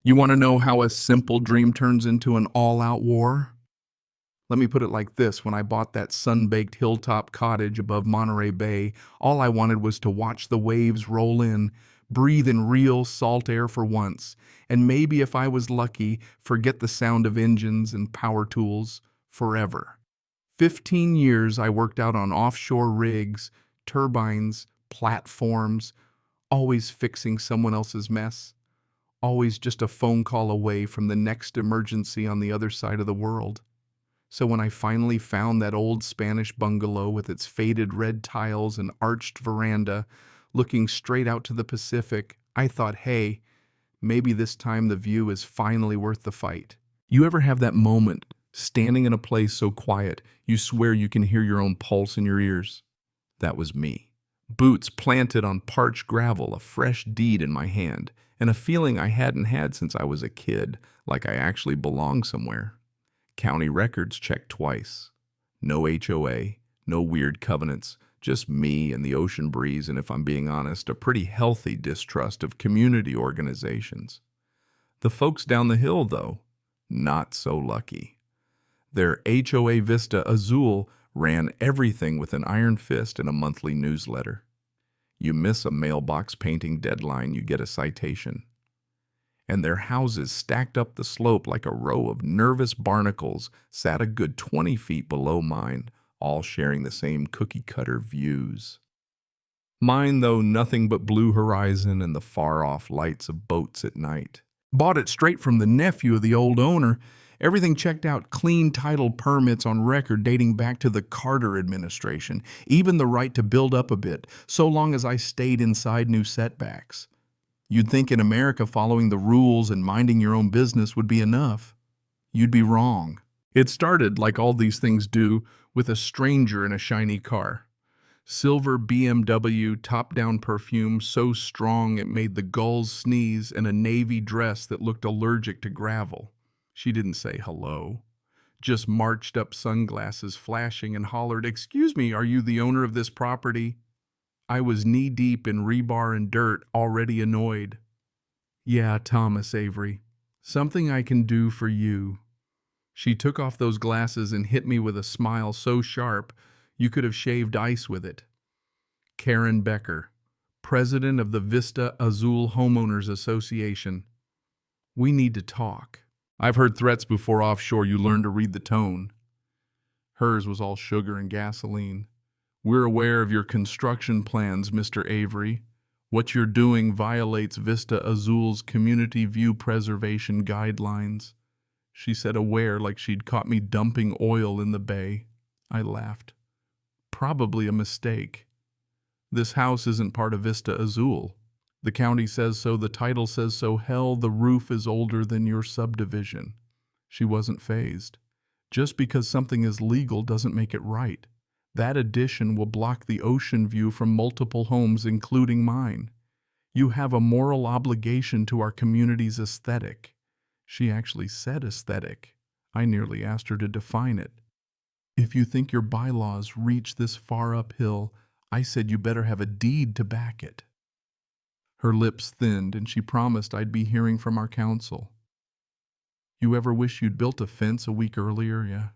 You want to know how a simple dream turns into an all-out war? Let me put it like this. When I bought that sun-baked hilltop cottage above Monterey Bay, all I wanted was to watch the waves roll in, breathe in real salt air for once, and maybe if I was lucky, forget the sound of engines and power tools forever. 15 years I worked out on offshore rigs, turbines, platforms, always fixing someone else's mess, always just a phone call away from the next emergency on the other side of the world. So when I finally found that old Spanish bungalow with its faded red tiles and arched veranda looking straight out to the Pacific, I thought, hey, maybe this time the view is finally worth the fight. You ever have that moment, standing in a place so quiet, you swear you can hear your own pulse in your ears? That was me. Boots planted on parched gravel, a fresh deed in my hand, and a feeling I hadn't had since I was a kid, like I actually belonged somewhere. County records checked twice. No HOA, no weird covenants, just me and the ocean breeze, and if I'm being honest, a pretty healthy distrust of community organizations. The folks down the hill, though, not so lucky. Their HOA Vista Azul ran everything with an iron fist and a monthly newsletter. You miss a mailbox painting deadline, you get a citation. And their houses stacked up the slope like a row of nervous barnacles sat a good 20 feet below mine, all sharing the same cookie-cutter views. Mine, though, nothing but blue horizon and the far-off lights of boats at night. Bought it straight from the nephew of the old owner. Everything checked out, clean title permits on record dating back to the Carter administration, even the right to build up a bit, so long as I stayed inside new setbacks. You'd think in America following the rules and minding your own business would be enough. You'd be wrong. It started, like all these things do, with a stranger in a shiny car. Silver BMW top-down perfume so strong it made the gulls sneeze, and a navy dress that looked allergic to gravel. She didn't say hello, just marched up, sunglasses flashing, and hollered, "Excuse me, are you the owner of this property?" I was knee-deep in rebar and dirt, already annoyed. "Yeah, Thomas Avery. Something I can do for you." She took off those glasses and hit me with a smile so sharp you could have shaved ice with it. "Karen Becker, president of the Vista Azul Homeowners Association. We need to talk. I've heard threats before offshore. You learn to read the tone." Hers was all sugar and gasoline. "We're aware of your construction plans, Mr. Avery. What you're doing violates Vista Azul's community view preservation guidelines." She said aware like she'd caught me dumping oil in the bay. I laughed. "Probably a mistake. This house isn't part of Vista Azul. The county says so, the title says so, hell, the roof is older than your subdivision." She wasn't fazed. "Just because something is legal doesn't make it right. That addition will block the ocean view from multiple homes, including mine. You have a moral obligation to our community's aesthetic." She actually said aesthetic. I nearly asked her to define it. "If you think your bylaws reach this far uphill," I said, "you better have a deed to back it." Her lips thinned, and she promised I'd be hearing from our council. "You ever wish you'd built a fence a week earlier, yeah?"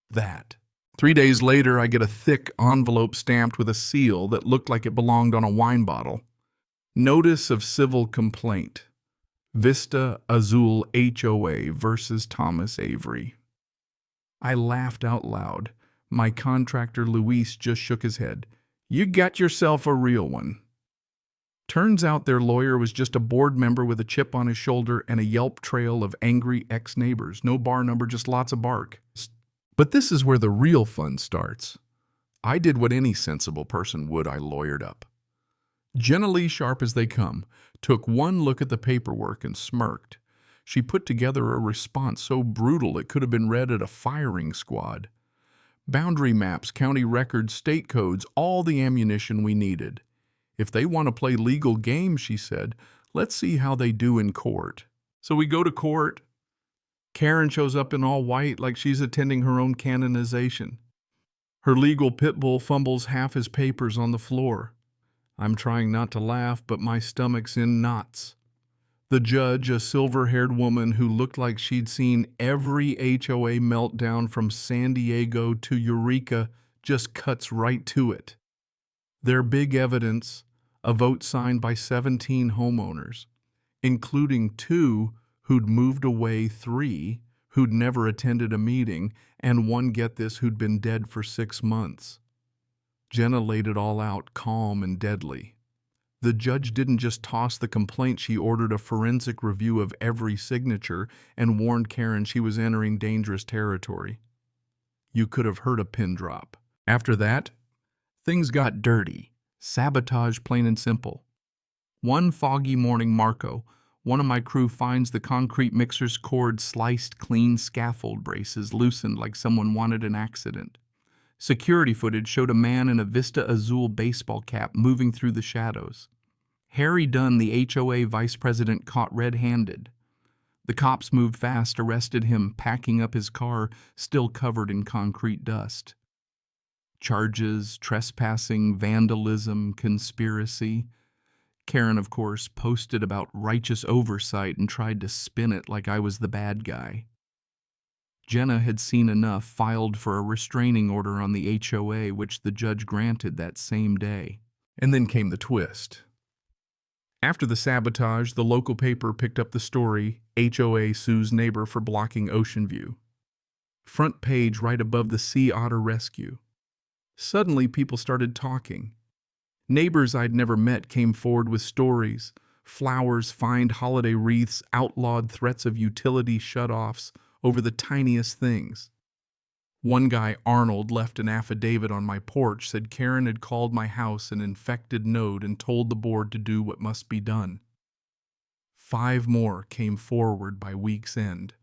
That. 3 days later, I get a thick envelope stamped with a seal that looked like it belonged on a wine bottle. Notice of civil complaint. Vista Azul HOA versus Thomas Avery. I laughed out loud. My contractor, Luis, just shook his head. "You got yourself a real one." Turns out their lawyer was just a board member with a chip on his shoulder and a Yelp trail of angry ex-neighbors. No bar number, just lots of bark. But this is where the real fun starts. I did what any sensible person would. I lawyered up. Generally sharp as they come, took one look at the paperwork and smirked. She put together a response so brutal it could have been read at a firing squad. Boundary maps, county records, state codes, all the ammunition we needed. If they want to play legal games, she said, let's see how they do in court. So we go to court. Karen shows up in all white like she's attending her own canonization. Her legal pit bull fumbles half his papers on the floor. I'm trying not to laugh, but my stomach's in knots. The judge, a silver-haired woman who looked like she'd seen every HOA meltdown from San Diego to Eureka, just cuts right to it. Their big evidence, a vote signed by 17 homeowners, including 2 who'd moved away, 3 who'd never attended a meeting, and 1, get this, who'd been dead for 6 months. Jenna laid it all out, calm and deadly. The judge didn't just toss the complaint, she ordered a forensic review of every signature and warned Karen she was entering dangerous territory. You could have heard a pin drop. After that, things got dirty. Sabotage, plain and simple. One foggy morning, Marco, one of my crew, finds the concrete mixer's cord sliced clean, scaffold braces loosened like someone wanted an accident. Security footage showed a man in a Vista Azul baseball cap moving through the shadows. Harry Dunn, the HOA vice president, caught red-handed. The cops moved fast, arrested him, packing up his car, still covered in concrete dust. Charges: trespassing, vandalism, conspiracy. Karen, of course, posted about righteous oversight and tried to spin it like I was the bad guy. Jenna had seen enough, filed for a restraining order on the HOA, which the judge granted that same day. And then came the twist. After the sabotage, the local paper picked up the story, HOA sues neighbor for blocking ocean view. Front page right above the sea otter rescue. Suddenly people started talking. Neighbors I'd never met came forward with stories: flowers, fined holiday wreaths, outlawed threats of utility shutoffs over the tiniest things. One guy, Arnold, left an affidavit on my porch, said Karen had called my house an infected node and told the board to do what must be done. 5 more came forward by week's end.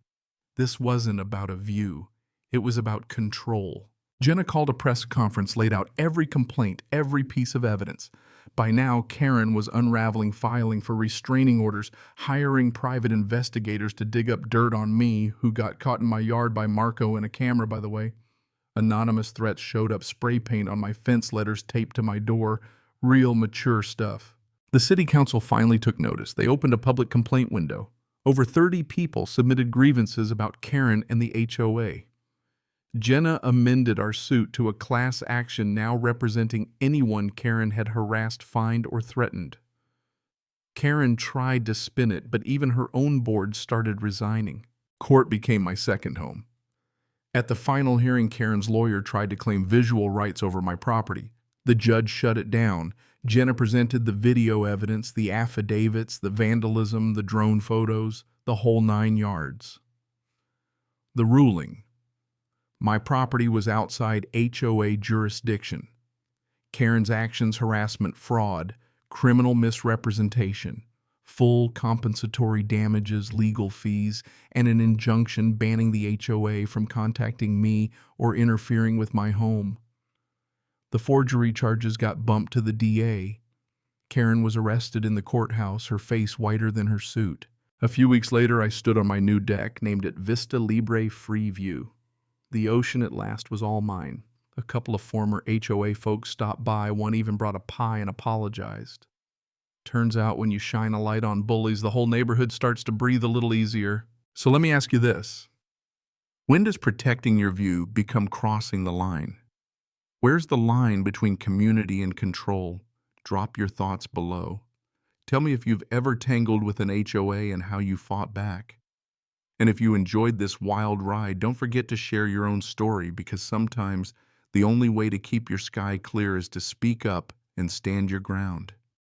This wasn't about a view. It was about control. Jenna called a press conference, laid out every complaint, every piece of evidence. By now, Karen was unraveling, filing for restraining orders, hiring private investigators to dig up dirt on me, who got caught in my yard by Marco in a camera, by the way. Anonymous threats showed up, spray paint on my fence, letters taped to my door. Real mature stuff. The city council finally took notice. They opened a public complaint window. Over 30 people submitted grievances about Karen and the HOA. Jenna amended our suit to a class action now representing anyone Karen had harassed, fined, or threatened. Karen tried to spin it, but even her own board started resigning. Court became my second home. At the final hearing, Karen's lawyer tried to claim visual rights over my property. The judge shut it down. Jenna presented the video evidence, the affidavits, the vandalism, the drone photos, the whole 9 yards. The ruling: my property was outside HOA jurisdiction. Karen's actions: harassment, fraud, criminal misrepresentation, full compensatory damages, legal fees, and an injunction banning the HOA from contacting me or interfering with my home. The forgery charges got bumped to the DA. Karen was arrested in the courthouse, her face whiter than her suit. A few weeks later, I stood on my new deck, named it Vista Libre Free View. The ocean at last was all mine. A couple of former HOA folks stopped by. One even brought a pie and apologized. Turns out when you shine a light on bullies, the whole neighborhood starts to breathe a little easier. So let me ask you this. When does protecting your view become crossing the line? Where's the line between community and control? Drop your thoughts below. Tell me if you've ever tangled with an HOA and how you fought back. And if you enjoyed this wild ride, don't forget to share your own story, because sometimes the only way to keep your sky clear is to speak up and stand your ground.